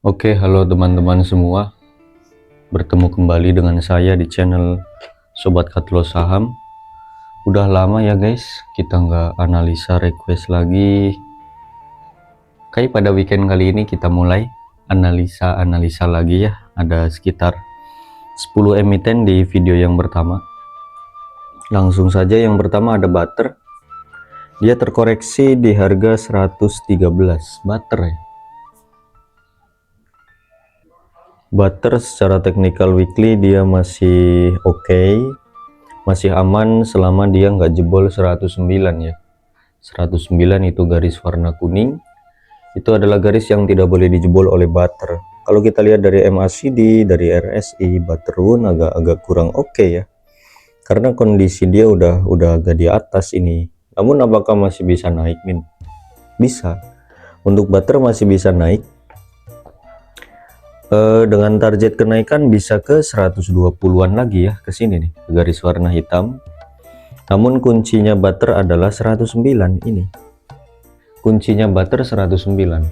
Oke, halo teman-teman semua. Bertemu kembali dengan saya di channel Sobat Katlo Saham. Udah lama ya guys, kita nggak analisa request lagi. Kayak pada weekend kali ini kita mulai analisa lagi ya. Ada sekitar 10 emiten di video yang pertama. Langsung saja yang pertama ada Butter. Dia terkoreksi di harga 113 Butter ya. Butter secara technical weekly dia masih oke, masih aman selama dia nggak jebol 109 ya. 109 itu garis warna kuning, itu adalah garis yang tidak boleh dijebol oleh Butter. Kalau kita lihat dari MACD, dari RSI, Butter pun agak kurang oke ya, karena kondisi dia udah agak di atas ini. Namun apakah masih bisa naik Min? Bisa. Untuk Butter masih bisa naik. Dengan target kenaikan bisa ke 120-an lagi ya, ke sini nih, garis warna hitam. Namun kuncinya Butter adalah 109 ini. Kuncinya Butter 109.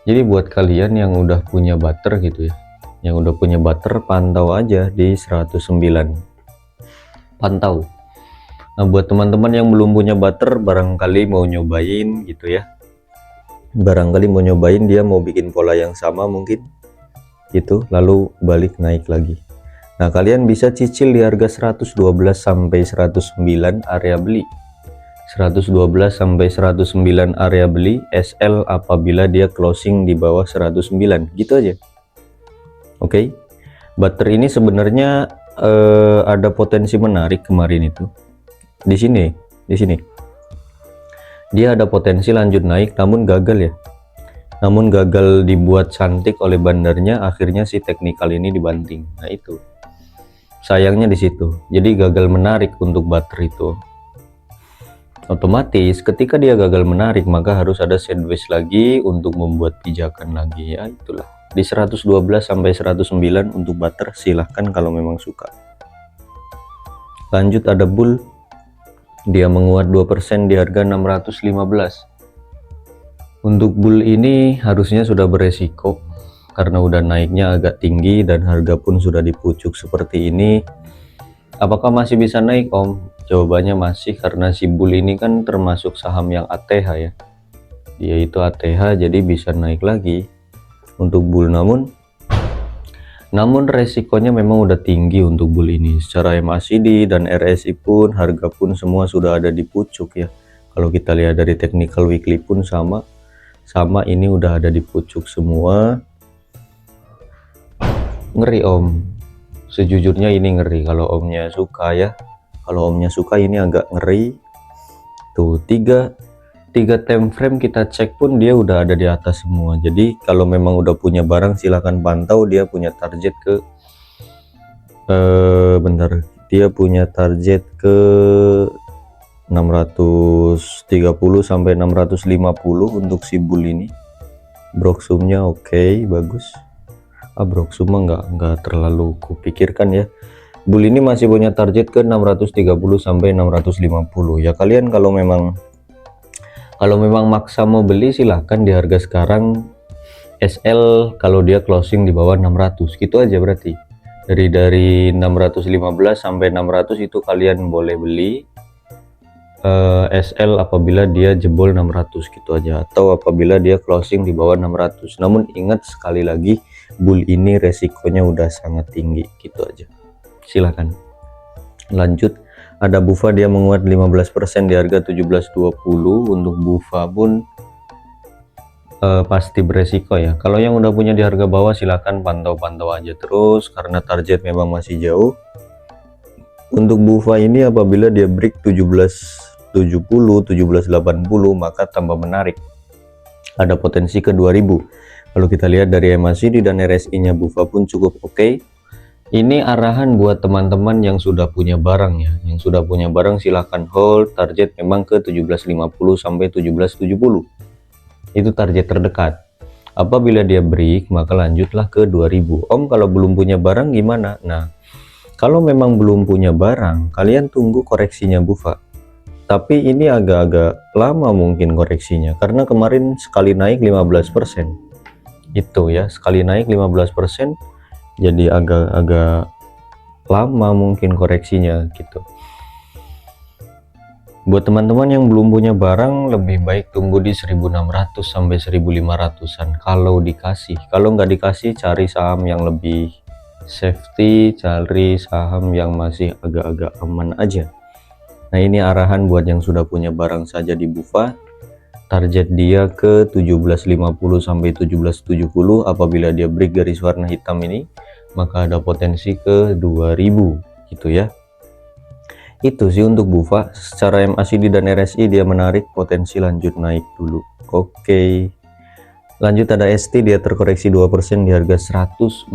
Jadi buat kalian yang udah punya Butter gitu ya, yang udah punya Butter, pantau aja di 109. Pantau. Nah, buat teman-teman yang belum punya Butter, barangkali mau nyobain gitu ya. Barangkali mau nyobain, dia mau bikin pola yang sama mungkin gitu, lalu balik naik lagi. Nah, kalian bisa cicil di harga 112 sampai 109 area beli. 112 sampai 109 area beli, SL apabila dia closing di bawah 109, gitu aja. Oke. Butter ini sebenarnya ada potensi menarik kemarin itu. Di sini. Dia ada potensi lanjut naik namun gagal ya. Namun gagal dibuat cantik oleh bandarnya, akhirnya si teknikal ini dibanting. Nah itu sayangnya di situ. Jadi gagal menarik untuk Butter itu. Otomatis ketika dia gagal menarik, maka harus ada sideways lagi untuk membuat pijakan lagi ya. Itulah di 112 sampai 109 untuk Butter, silahkan kalau memang suka. Lanjut ada Bull. Dia menguat 2% di harga 615. Untuk Bull ini harusnya sudah beresiko karena udah naiknya agak tinggi dan harga pun sudah dipucuk seperti ini. Apakah masih bisa naik Om? Jawabannya masih, karena si Bull ini kan termasuk saham yang ATH ya. Dia itu ATH, jadi bisa naik lagi untuk Bull. Namun resikonya memang udah tinggi untuk Bull ini. Secara MACD dan RSI pun, harga pun semua sudah ada di pucuk ya. Kalau kita lihat dari technical weekly pun sama ini udah ada di pucuk semua. Ngeri Om, sejujurnya ini ngeri. Kalau Omnya suka ya, kalau Omnya suka ini agak ngeri. Tuh tiga time frame kita cek pun dia udah ada di atas semua. Jadi kalau memang udah punya barang, silahkan pantau. Dia punya target ke bentar, dia punya target ke 630 sampai 650 untuk si Bull ini. Broksumnya oke, bagus. Broksum nggak terlalu kupikirkan ya. Bull ini masih punya target ke 630 sampai 650 ya. Kalian kalau memang maksa mau beli, silahkan di harga sekarang. SL kalau dia closing di bawah 600 gitu aja, berarti dari 615 sampai 600 itu kalian boleh beli. SL apabila dia jebol 600 gitu aja, atau apabila dia closing di bawah 600. Namun ingat sekali lagi, Bull ini resikonya udah sangat tinggi gitu aja. Silahkan lanjut. Ada Bufa, dia menguat 15% di harga 1720. Untuk Bufa pun pasti beresiko ya. Kalau yang udah punya di harga bawah, silahkan pantau aja terus karena target memang masih jauh. Untuk Bufa ini apabila dia break 1770, 1780, maka tambah menarik. Ada potensi ke 2000. Kalau kita lihat dari MACD dan RSI nya Bufa pun cukup oke. Ini arahan buat teman-teman yang sudah punya barang ya. Yang sudah punya barang silahkan hold. Target memang ke 1750 sampai 1770. Itu target terdekat. Apabila dia break, maka lanjutlah ke 2000. Om, kalau belum punya barang gimana? Nah, kalau memang belum punya barang, kalian tunggu koreksinya Bufa. Tapi ini agak-agak lama mungkin koreksinya, karena kemarin sekali naik 15%. itu ya, sekali naik 15%, jadi agak lama mungkin koreksinya gitu. Buat teman-teman yang belum punya barang, lebih baik tunggu di 1600 sampai 1500-an kalau dikasih. Kalau nggak dikasih, cari saham yang lebih safety, cari saham yang masih agak-agak aman aja. Nah, ini arahan buat yang sudah punya barang saja di Bufa. Target dia ke 1750 sampai 1770. Apabila dia break garis warna hitam ini, maka ada potensi ke 2000 gitu ya. Itu sih untuk Bufa. Secara MACD dan RSI dia menarik, potensi lanjut naik dulu. Oke. Lanjut ada ST, dia terkoreksi 2% di harga 114.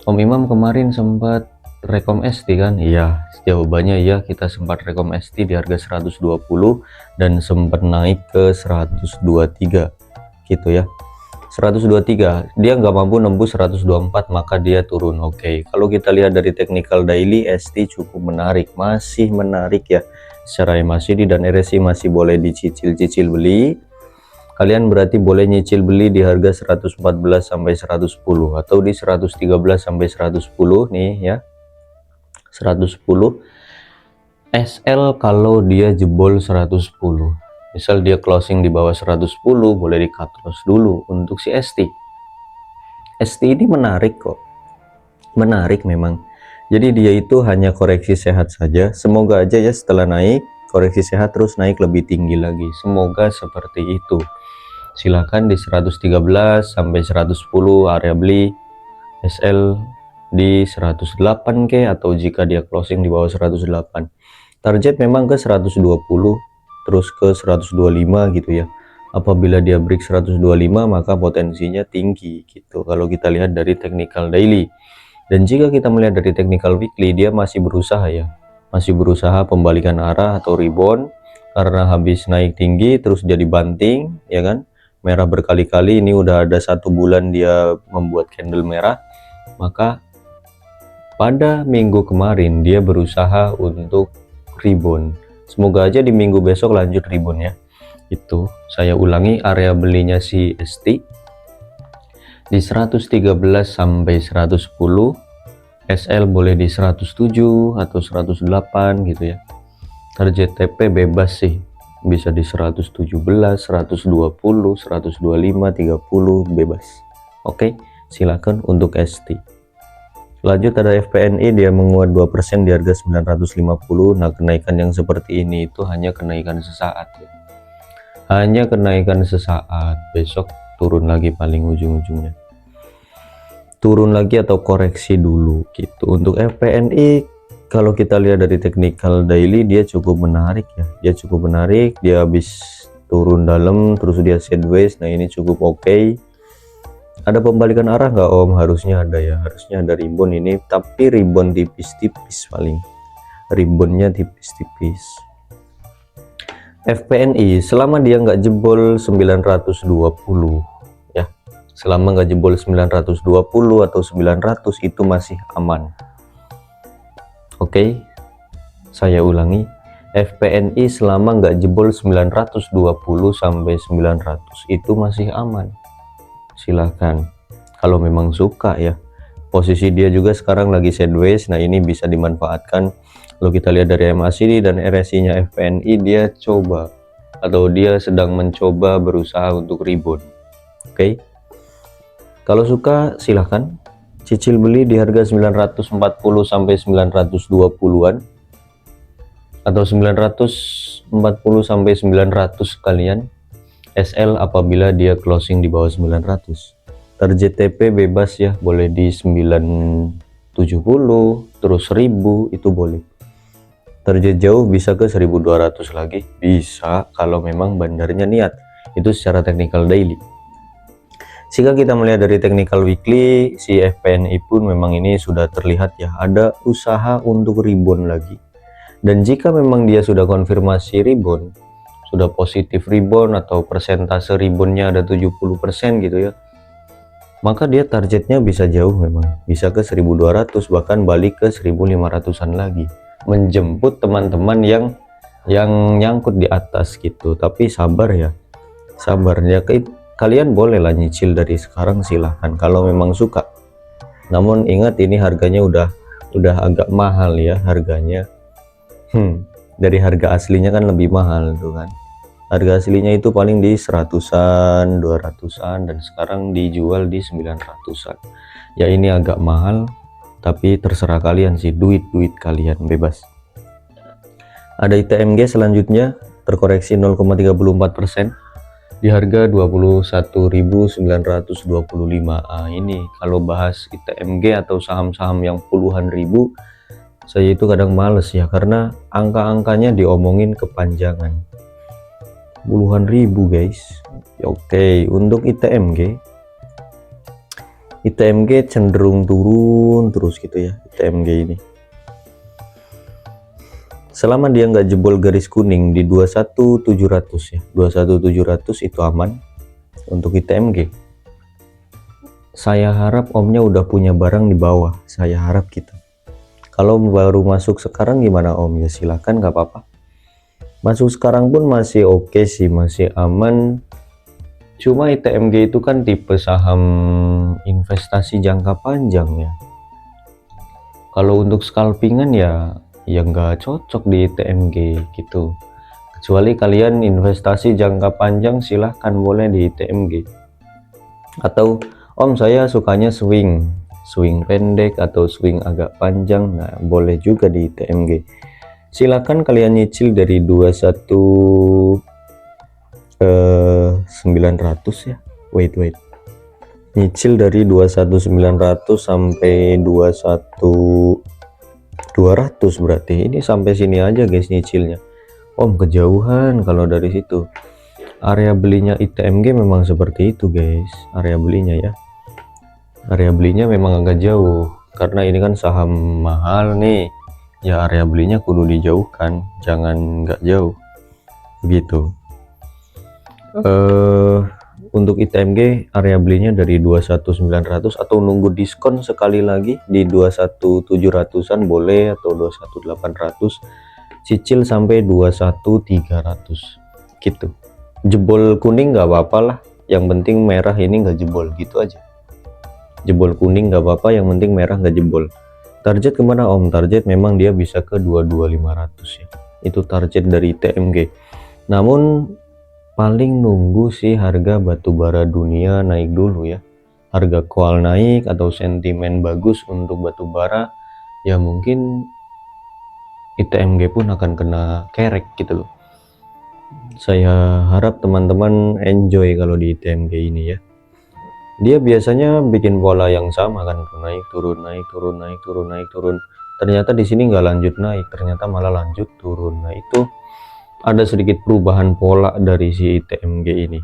Om Imam kemarin sempat rekom ST kan? Iya, jawabannya iya, kita sempat rekom ST di harga 120 dan sempat naik ke 123 gitu ya. 123, dia nggak mampu nembus 124, maka dia turun. Oke, kalau kita lihat dari technical daily, ST cukup menarik, masih menarik ya. Secara MACD dan RSI masih boleh dicicil-cicil beli. Kalian berarti boleh nyicil beli di harga 114 sampai 110 atau di 113 sampai 110 nih ya. 110 SL kalau dia jebol 110. Misal dia closing di bawah 110, boleh di cut loss dulu untuk si ST. ST ini menarik kok, menarik memang. Jadi dia itu hanya koreksi sehat saja. Semoga aja ya setelah naik, koreksi sehat terus naik lebih tinggi lagi. Semoga seperti itu. Silahkan di 113 sampai 110 area beli. SL di 108 ke, atau jika dia closing di bawah 108. Target memang ke 120. Terus ke 125 gitu ya. Apabila dia break 125, maka potensinya tinggi gitu kalau kita lihat dari technical daily. Dan jika kita melihat dari technical weekly, dia masih berusaha ya, masih berusaha pembalikan arah atau rebound, karena habis naik tinggi terus jadi banting ya kan, merah berkali-kali. Ini udah ada 1 bulan dia membuat candle merah. Maka pada minggu kemarin dia berusaha untuk rebound. Semoga aja di minggu besok lanjut rebound ya. Itu saya ulangi, area belinya si ST di 113 sampai 110, SL boleh di 107 atau 108 gitu ya. Target TP bebas sih, bisa di 117, 120, 125, 30 bebas. Oke, silakan untuk ST. Lanjut ada FPNI, dia menguat 2% di harga 950. Nah, kenaikan yang seperti ini itu hanya kenaikan sesaat ya. Hanya kenaikan sesaat, besok turun lagi paling ujung-ujungnya. Turun lagi atau koreksi dulu gitu. Untuk FPNI kalau kita lihat dari technical daily, dia cukup menarik ya. Dia cukup menarik, dia habis turun dalam terus dia sideways. Nah, ini cukup oke. Ada pembalikan arah nggak Om? Harusnya ada ya, harusnya ada rebound ini, tapi rebound tipis-tipis, paling reboundnya tipis-tipis. FPNI selama dia nggak jebol 920 ya, selama nggak jebol 920 atau 900 itu masih aman. Oke, saya ulangi, FPNI selama nggak jebol 920 sampai 900 itu masih aman. Silahkan kalau memang suka ya. Posisi dia juga sekarang lagi sideways. Nah, ini bisa dimanfaatkan. Kalau kita lihat dari MACD dan RSI nya FPNI, dia coba atau dia sedang mencoba berusaha untuk rebound. Oke, kalau suka silahkan cicil beli di harga 940 sampai 920-an atau 940 sampai 900 kalian. SL apabila dia closing di bawah 900. Target TP bebas ya, boleh di 970 terus 1000 itu boleh. Target jauh bisa ke 1200 lagi, bisa kalau memang bandarnya niat. Itu secara technical daily. Jika kita melihat dari technical weekly, si FPNI pun memang ini sudah terlihat ya, ada usaha untuk rebound lagi. Dan jika memang dia sudah konfirmasi rebound, sudah positif rebound atau persentase reboundnya ada 70% gitu ya, maka dia targetnya bisa jauh, memang bisa ke 1200, bahkan balik ke 1500-an lagi, menjemput teman-teman yang nyangkut di atas gitu. Tapi sabar ya, sabar ya, kalian bolehlah nyicil dari sekarang, silahkan kalau memang suka. Namun ingat, ini harganya udah agak mahal ya harganya. Dari harga aslinya kan lebih mahal tuh kan. Harga aslinya itu paling di 100-an, 200-an, dan sekarang dijual di 900-an. Ya ini agak mahal, tapi terserah kalian sih, duit kalian bebas. Ada ITMG selanjutnya, terkoreksi 0,34% di harga 21.925. Ini kalau bahas ITMG atau saham-saham yang puluhan ribu, saya itu kadang males ya, karena angka-angkanya diomongin kepanjangan, puluhan ribu guys ya. Oke, untuk ITMG cenderung turun terus gitu ya. ITMG ini selama dia nggak jebol garis kuning di 21.700 ya, 21.700 itu aman untuk ITMG. Saya harap omnya udah punya barang di bawah, saya harap gitu. Kalau baru masuk sekarang gimana om? Ya silakan, nggak apa-apa. Masuk sekarang pun masih oke sih, masih aman. Cuma ITMG itu kan tipe saham investasi jangka panjang ya. Kalau untuk scalpingan ya nggak cocok di ITMG gitu. Kecuali kalian investasi jangka panjang, silahkan boleh di ITMG. Atau om saya sukanya swing pendek atau swing agak panjang, nah boleh juga di ITMG. Silahkan kalian nyicil dari 21.900 ya. Wait, nyicil dari 21.900 sampai 21.200, berarti ini sampai sini aja guys nyicilnya. Om kejauhan kalau dari situ. Area belinya ITMG memang seperti itu guys, area belinya ya. Area belinya memang agak jauh karena ini kan saham mahal nih ya, area belinya kudu dijauhkan, jangan nggak jauh gitu. Untuk ITMG area belinya dari 21.900 atau nunggu diskon sekali lagi di 21.700an boleh, atau 21.800, cicil sampai 21.300 gitu. Jebol kuning nggak apa-apa lah, yang penting merah ini nggak jebol gitu aja. Jebol kuning nggak apa-apa, yang penting merah nggak jebol. Target kemana om? Target memang dia bisa ke 22.500 ya, itu target dari ITMG. Namun paling nunggu sih harga batubara dunia naik dulu ya, harga coal naik atau sentimen bagus untuk batubara ya, mungkin ITMG pun akan kena kerek gitu loh. Saya harap teman-teman enjoy kalau di ITMG ini ya. Dia biasanya bikin pola yang sama kan, naik turun naik turun naik turun naik turun. Ternyata di sini nggak lanjut naik, ternyata malah lanjut turun. Nah itu ada sedikit perubahan pola dari si ITMG ini.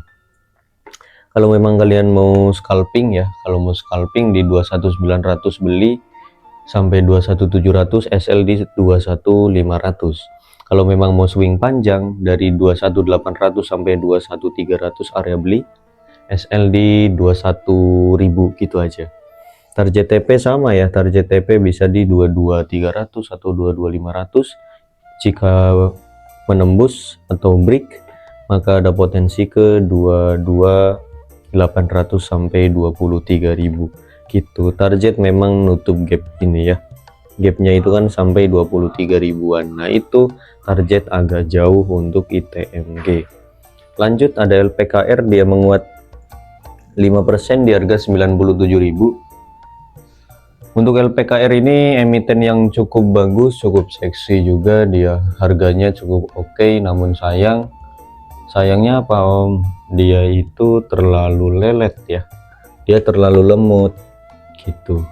Kalau memang kalian mau scalping ya, kalau mau scalping di 21.900 beli sampai 21.700, SL di 21.500. Kalau memang mau swing panjang dari 21.800 sampai 21.300 area beli, SL di 21.000 gitu aja. Target TP sama ya, target TP bisa di 22.300 atau 22.500. Jika menembus atau break, maka ada potensi ke 22.800 sampai 23.000 gitu. Target memang nutup gap ini ya, gapnya itu kan sampai 23.000-an. Nah itu target agak jauh untuk ITMG. Lanjut ada LPKR, dia menguat 5% di harga 97.000. Untuk LPKR ini emiten yang cukup bagus, cukup seksi juga, dia harganya cukup oke. Namun sayangnya apa om? Dia itu terlalu lelet ya, dia terlalu lemot gitu.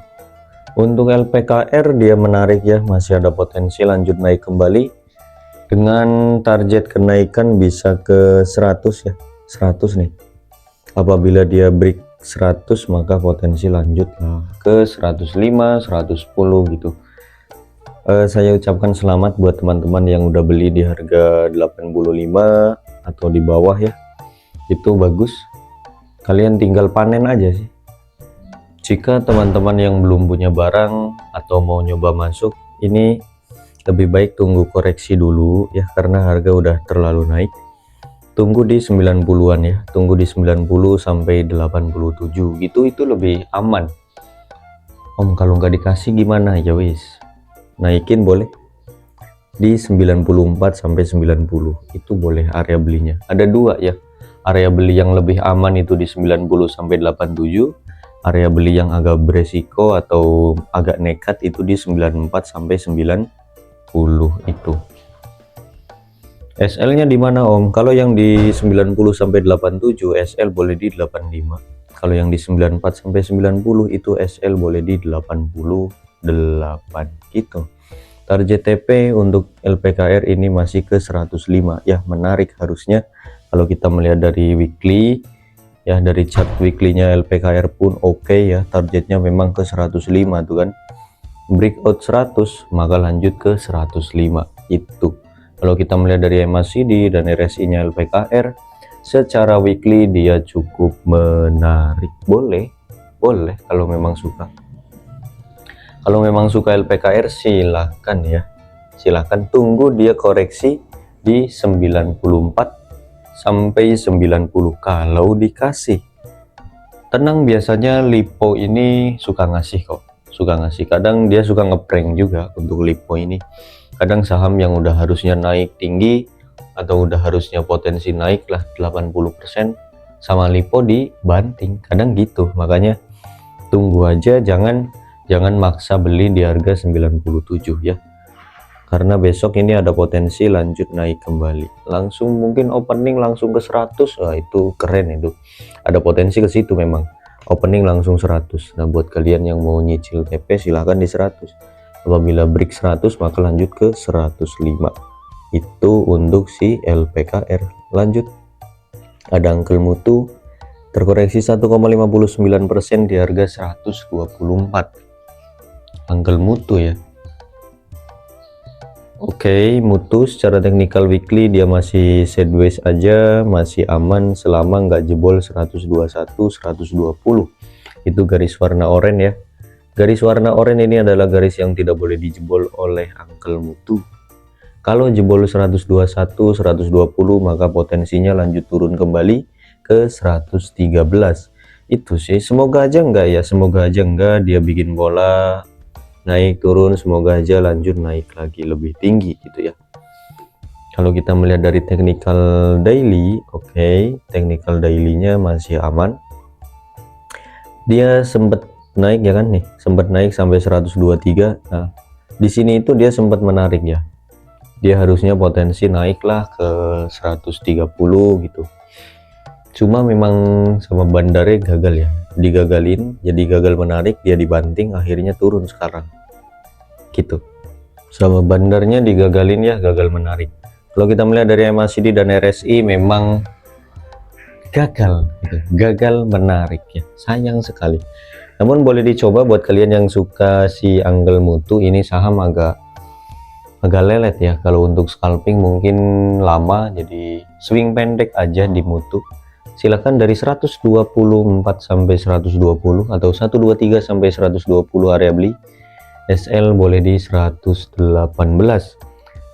Untuk LPKR dia menarik ya, masih ada potensi lanjut naik kembali dengan target kenaikan bisa ke 100 ya, 100 nih. Apabila dia break 100 maka potensi lanjut ke 105, 110 gitu. Saya ucapkan selamat buat teman-teman yang udah beli di harga 85 atau di bawah ya, itu bagus. Kalian tinggal panen aja sih. Jika teman-teman yang belum punya barang atau mau nyoba masuk, ini lebih baik tunggu koreksi dulu ya, karena harga udah terlalu naik. tunggu di 90-an ya, tunggu di 90 sampai 87 gitu, itu lebih aman. Om kalau nggak dikasih gimana? Ya wis, naikin boleh di 94 sampai 90, itu boleh area belinya. Ada dua ya, area beli yang lebih aman itu di 90 sampai 87, area beli yang agak beresiko atau agak nekat itu di 94 sampai 90 itu. SL nya di mana Om? Kalau yang di 90 sampai 87 SL boleh di 85. Kalau yang di 94 sampai 90 itu SL boleh di 88 gitu. Target TP untuk LPKR ini masih ke 105 ya, menarik harusnya kalau kita melihat dari weekly ya, dari chart weekly-nya LPKR pun oke ya, targetnya memang ke 105 tuh kan. Breakout 100 maka lanjut ke 105 itu. Kalau kita melihat dari MACD dan RSI-nya LPKR secara weekly dia cukup menarik. Boleh kalau memang suka. Kalau memang suka LPKR silahkan ya. Silahkan tunggu dia koreksi di 94 sampai 90 kalau dikasih. Tenang, biasanya Lipo ini suka ngasih kok. Suka ngasih. Kadang dia suka ngeprank juga untuk Lipo ini. Kadang saham yang udah harusnya naik tinggi atau udah harusnya potensi naik lah 80% sama Lipo dibanting, kadang gitu. Makanya tunggu aja, jangan maksa beli di harga 97 ya, karena besok ini ada potensi lanjut naik kembali, langsung mungkin opening langsung ke 100. Wah, itu keren, itu ada potensi ke situ memang, opening langsung 100. Nah buat kalian yang mau nyicil TP silahkan di 100. Apabila break 100 maka lanjut ke 105. Itu untuk si LPKR. Lanjut, ada Uncle Mutu terkoreksi 1,59% di harga 124. Uncle Mutu ya. Oke, Mutu secara teknikal weekly dia masih sideways aja, masih aman selama nggak jebol 121 120. Itu garis warna oranye ya. Garis warna oranye ini adalah garis yang tidak boleh dijebol oleh Uncle Mutu. Kalau jebol 121 120 maka potensinya lanjut turun kembali ke 113. Itu sih, semoga aja enggak ya, semoga aja enggak dia bikin bola naik turun, semoga aja lanjut naik lagi lebih tinggi gitu ya. Kalau kita melihat dari technical daily, oke, technical daily-nya masih aman. Dia sempat naik ya kan nih, sempat naik sampai 123. Nah di sini itu dia sempat menarik ya, dia harusnya potensi naiklah ke 130 gitu, cuma memang sama bandarnya gagal ya, digagalin, jadi gagal menarik, dia dibanting akhirnya turun sekarang gitu, sama bandarnya digagalin ya, gagal menarik. Kalau kita melihat dari MACD dan RSI memang gagal gitu, gagal menarik ya, sayang sekali. Namun boleh dicoba buat kalian yang suka si Uncle Mutu. Ini saham agak lelet ya, kalau untuk scalping mungkin lama, jadi swing pendek aja di Mutu. Silakan dari 124 sampai 120 atau 123 sampai 120 area beli. SL boleh di 118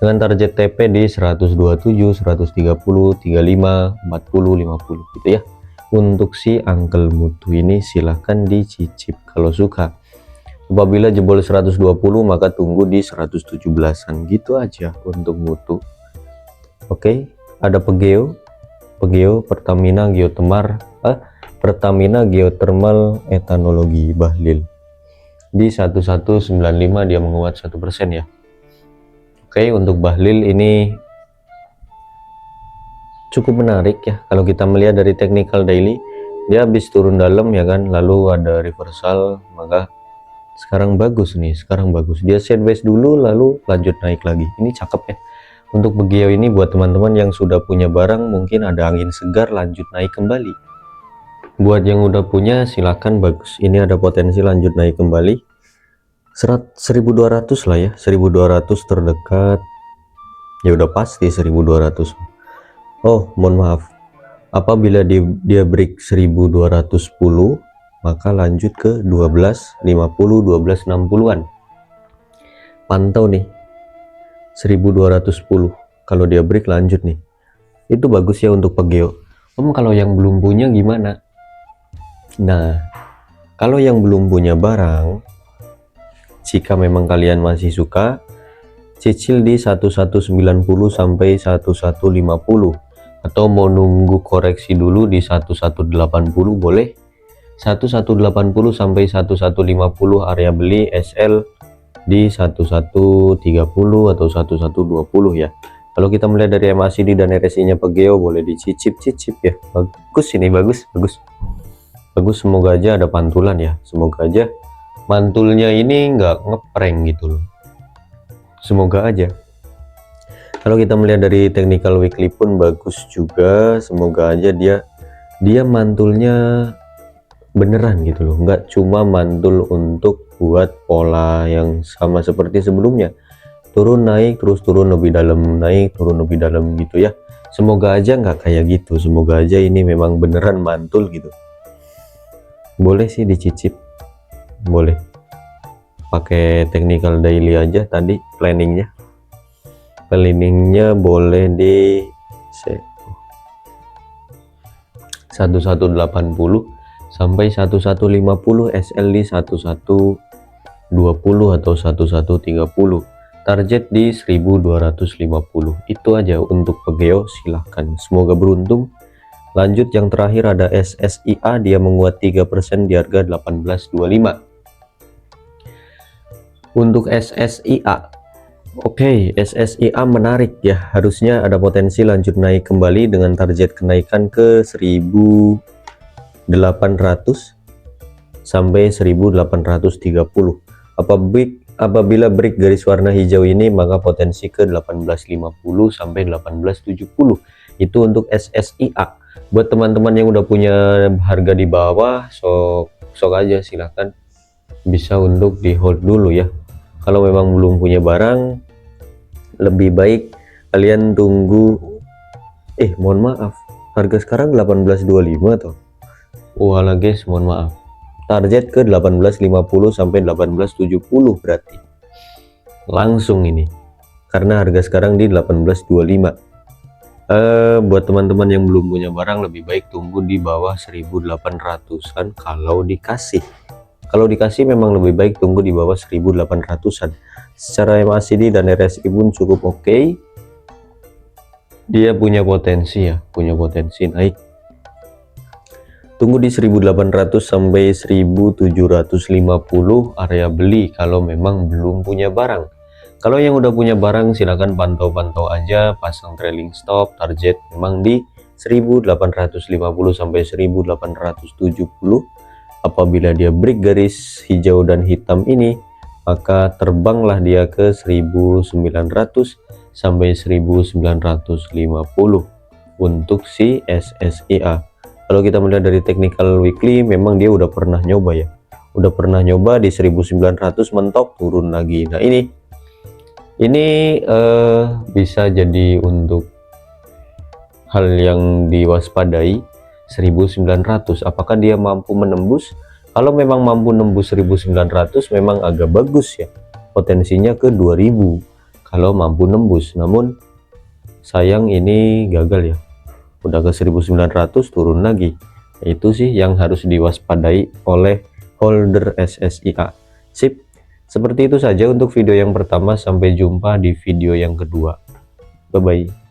dengan target TP di 127 130 35 40 50 gitu ya. Untuk si Uncle Mutu ini silahkan dicicip kalau suka. Apabila jebol 120 maka tunggu di 117-an gitu aja untuk Mutu. Oke, ada Pegeo, Pertamina Geothermal Etanologi Bahlil di 1195 dia menguat 1% ya. Oke, untuk Bahlil ini cukup menarik ya. Kalau kita melihat dari technical daily, dia habis turun dalam ya kan, lalu ada reversal, maka sekarang bagus nih, sekarang bagus. Dia sideways dulu lalu lanjut naik lagi. Ini cakep ya. Untuk Pegeo ini buat teman-teman yang sudah punya barang, mungkin ada angin segar lanjut naik kembali. Buat yang udah punya silahkan, bagus. Ini ada potensi lanjut naik kembali. 1200 lah ya, 1200 terdekat. Ya udah pasti 1200. Oh, mohon maaf. Apabila dia break 1210, maka lanjut ke 1250, 1260-an. Pantau nih. 1210. Kalau dia break lanjut nih. Itu bagus ya untuk Pegeo. Kalau yang belum punya gimana? Nah, kalau yang belum punya barang, jika memang kalian masih suka, cicil di 1190 sampai 1150, atau mau nunggu koreksi dulu di 1180 boleh. 1180 sampai 1150 area beli SL di 1130 atau 1120 ya. Kalau kita melihat dari MACD dan RSI nya Pegeo, boleh dicicip-cicip ya. Bagus ini, bagus. Semoga aja ada pantulan ya, semoga aja mantulnya ini nggak ngeprank gitu loh, semoga aja. Kalau kita melihat dari technical weekly pun bagus juga, semoga aja dia mantulnya beneran gitu loh, nggak cuma mantul untuk buat pola yang sama seperti sebelumnya, turun naik terus turun lebih dalam, naik turun lebih dalam gitu ya. Semoga aja nggak kayak gitu, semoga aja ini memang beneran mantul gitu. Boleh sih dicicip, boleh pakai technical daily aja. Tadi planningnya boleh di 1180 sampai 1150, SL di 1120 atau 1130, target di 1250. Itu aja untuk Pegeo, silahkan, semoga beruntung. Lanjut yang terakhir ada SSIA, dia menguat 3% di harga 1825. Untuk SSIA, oke, SSIA menarik ya, harusnya ada potensi lanjut naik kembali dengan target kenaikan ke 1800 sampai 1830. Apabila break garis warna hijau ini, maka potensi ke 1850 sampai 1870. Itu untuk SSIA. Buat teman-teman yang udah punya harga di bawah, sok aja silahkan, bisa untuk di hold dulu ya. Kalau memang belum punya barang, lebih baik kalian tunggu. Mohon maaf, harga sekarang 1825 tuh. Walah guys, mohon maaf, target ke 1850 sampai 1870 berarti langsung ini, karena harga sekarang di 1825. Buat teman-teman yang belum punya barang, lebih baik tunggu di bawah 1800-an kalau dikasih. Kalau dikasih memang lebih baik tunggu di bawah 1800-an. Secara MACD dan RSI pun cukup oke. Dia punya potensi ya, punya potensi naik. Tunggu di 1800 sampai 1750 area beli kalau memang belum punya barang. Kalau yang udah punya barang, silahkan pantau-pantau aja, pasang trailing stop, target memang di 1850 sampai 1870. Apabila dia break garis hijau dan hitam ini, maka terbanglah dia ke 1900 sampai 1950 untuk si SSIA. Kalau kita melihat dari technical weekly, memang dia udah pernah nyoba ya, udah pernah nyoba di 1900 mentok turun lagi. Nah ini bisa jadi untuk hal yang diwaspadai. 1900, apakah dia mampu menembus? Kalau memang mampu nembus 1900, memang agak bagus ya, potensinya ke 2000 kalau mampu nembus. Namun sayang ini gagal ya, udah ke 1900 turun lagi. Itu sih yang harus diwaspadai oleh holder SSIA. Sip, seperti itu saja untuk video yang pertama. Sampai jumpa di video yang kedua. Bye bye.